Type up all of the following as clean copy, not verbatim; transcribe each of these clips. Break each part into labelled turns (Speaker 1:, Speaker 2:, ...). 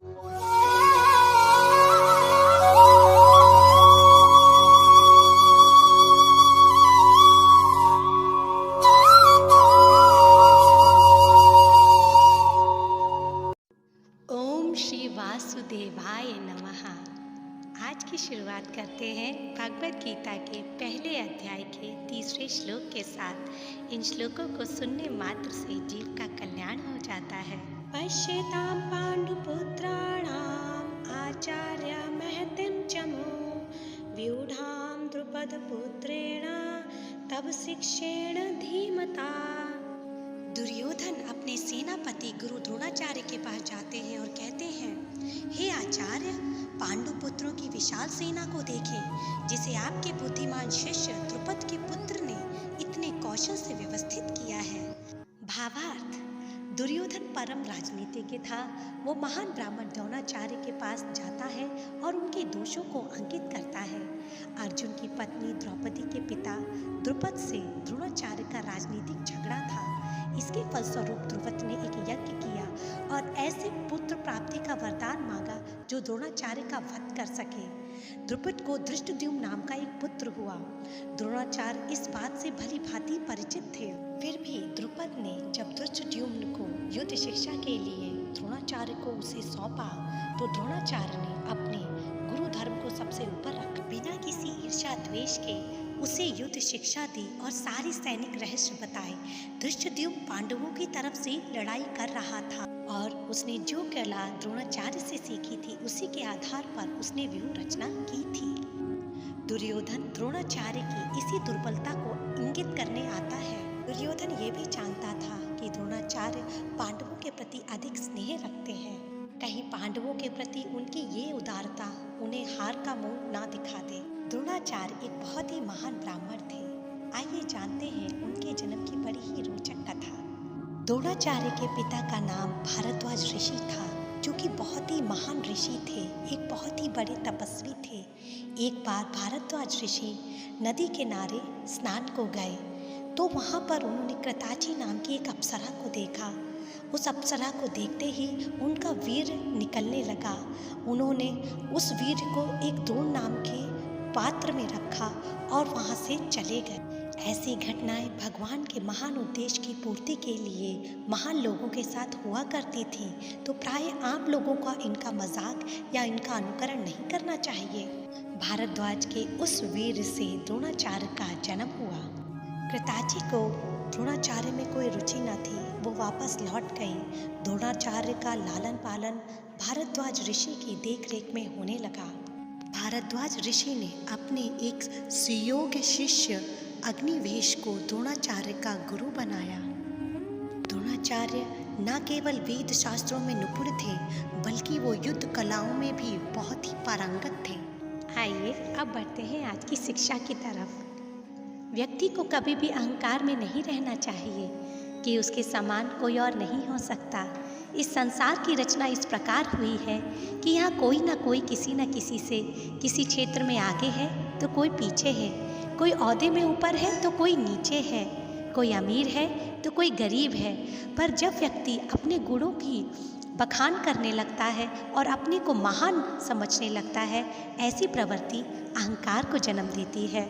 Speaker 1: ओम श्री वासुदेवाय नमः। आज की शुरुआत करते हैं भगवद गीता के पहले अध्याय के 3 श्लोक के साथ। इन श्लोकों को सुनने मात्र से जीव का कल्याण हो जाता है। पश्यतां पांडुपुत्राणाम् आचार्य महतिं चमो व्यूढ़ां द्रुपदपुत्रेण तब शिक्षेण धीमता। दुर्योधन अपने सेनापति गुरु द्रोणाचार्य के पास जाते हैं और कहते हैं, हे आचार्य, पांडु पुत्रों की विशाल सेना को देखें, जिसे आपके बुद्धिमान शिष्य द्रुपद के पुत्र ने इतने कौशल से व्यवस्थित किया है। भावार्थ, दुर्योधन परम राजनीतिज्ञ था। वो महान ब्राह्मण द्रोणाचार्य के पास जाता है और उनके दोषों को अंकित करता है। अर्जुन की पत्नी द्रौपदी के पिता द्रुपद से द्रोणाचार्य का राजनीतिक झगड़ा था। इसके फलस्वरूप द्रुपद ने एक यज्ञ किया और ऐसे पुत्र प्राप्ति का वरदान मांगा जो द्रोणाचार्य का वध कर सके। द्रुपद को धृष्टद्युम्न नाम का एक पुत्र हुआ। द्रोणाचार्य इस बात से भली भांति परिचित थे। फिर भी द्रुपद ने जब धृष्टद्युम्न को युद्ध शिक्षा के लिए द्रोणाचार्य को उसे सौंपा, तो द्रोणाचार्य ने अपने गुरु धर्म को सबसे ऊपर रख बिना किसी ईर्ष्या द्वेष के उसे युद्ध शिक्षा दी और सारी सैनिक रहस्य बताए। धृष्टद्युम्न पांडवों की तरफ से लड़ाई कर रहा था और उसने जो कला द्रोणाचार्य से सीखी थी, उसी के आधार पर उसने व्यूह रचना की थी। दुर्योधन द्रोणाचार्य की इसी दुर्बलता को इंगित करने आता है। दुर्योधन ये भी जानता था कि द्रोणाचार्य पांडवों के प्रति अधिक स्नेह रखते हैं। कहीं पांडवों के प्रति उनकी ये उदारता उन्हें हार का मुंह ना दिखा दे। द्रोणाचार्य एक बहुत ही महान ब्राह्मण थे। आइए जानते हैं उनके जन्म की बड़ी ही रोचक कथा। द्रोणाचार्य के पिता का नाम भारद्वाज ऋषि था, जो कि बहुत ही महान ऋषि थे, एक बहुत ही बड़े तपस्वी थे। एक बार भारद्वाज ऋषि नदी के किनारे स्नान को गए, तो वहाँ पर उन्होंने कृताची नाम की एक अप्सरा को देखा। उस अप्सरा को देखते ही उनका वीर निकलने लगा। उन्होंने उस वीर को एक द्रोण नाम के पात्र में रखा और वहाँ से चले गए। ऐसी घटनाएं भगवान के महान उद्देश्य की पूर्ति के लिए महान लोगों के साथ हुआ करती थी, तो प्राय आम लोगों का इनका मजाक या इनका अनुकरण नहीं करना चाहिए। भारद्वाज के उस वीर से द्रोणाचार्य का जन्म हुआ। कृताची को द्रोणाचार्य में कोई रुचि न थी, वो वापस लौट गई। द्रोणाचार्य का लालन पालन भारद्वाज ऋषि की देखरेख में होने लगा। भारद्वाज ऋषि ने अपने एक सुयोग्य शिष्य अग्निवेश को द्रोणाचार्य का गुरु बनाया। द्रोणाचार्य न केवल वेद शास्त्रों में निपुण थे, बल्कि वो युद्ध कलाओं में भी बहुत ही पारंगत थे। आइए अब बढ़ते हैं आज की शिक्षा की तरफ। व्यक्ति को कभी भी अहंकार में नहीं रहना चाहिए कि उसके समान कोई और नहीं हो सकता। इस संसार की रचना इस प्रकार हुई है कि यहाँ कोई ना कोई किसी न किसी से किसी क्षेत्र में आगे है तो कोई पीछे है, कोई ओहदे में ऊपर है तो कोई नीचे है, कोई अमीर है तो कोई गरीब है। पर जब व्यक्ति अपने गुणों की बखान करने लगता है और अपने को महान समझने लगता है, ऐसी प्रवृत्ति अहंकार को जन्म देती है।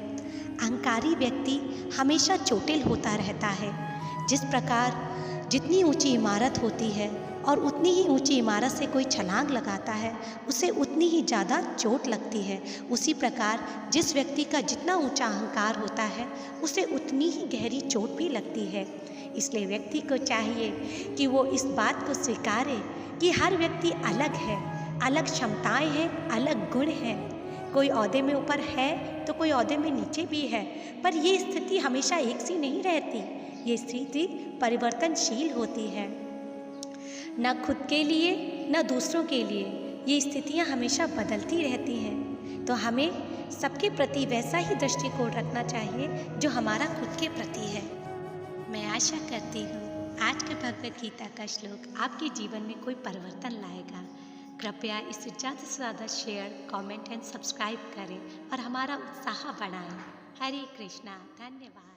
Speaker 1: अहंकारी व्यक्ति हमेशा चोटिल होता रहता है। जिस प्रकार जितनी ऊंची इमारत होती है और उतनी ही ऊंची इमारत से कोई छलांग लगाता है, उसे उतनी ही ज़्यादा चोट लगती है। उसी प्रकार जिस व्यक्ति का जितना ऊंचा अहंकार होता है, उसे उतनी ही गहरी चोट भी लगती है। इसलिए व्यक्ति को चाहिए कि वो इस बात को स्वीकारे कि हर व्यक्ति अलग है, अलग क्षमताएं हैं, अलग गुण हैं। कोई ओहदे में ऊपर है तो कोई ओहदे में नीचे भी है, पर ये स्थिति हमेशा एक सी नहीं रहती। ये स्थिति परिवर्तनशील होती है, न खुद के लिए न दूसरों के लिए। ये स्थितियाँ हमेशा बदलती रहती हैं। तो हमें सबके प्रति वैसा ही दृष्टिकोण रखना चाहिए जो हमारा खुद के प्रति है। मैं आशा करती हूँ आज के भगवद गीता का श्लोक आपके जीवन में कोई परिवर्तन लाएगा। कृपया इसे ज़्यादा से ज़्यादा शेयर, कमेंट एंड सब्सक्राइब करें और हमारा उत्साह बढ़ाएं। हरे कृष्णा। धन्यवाद।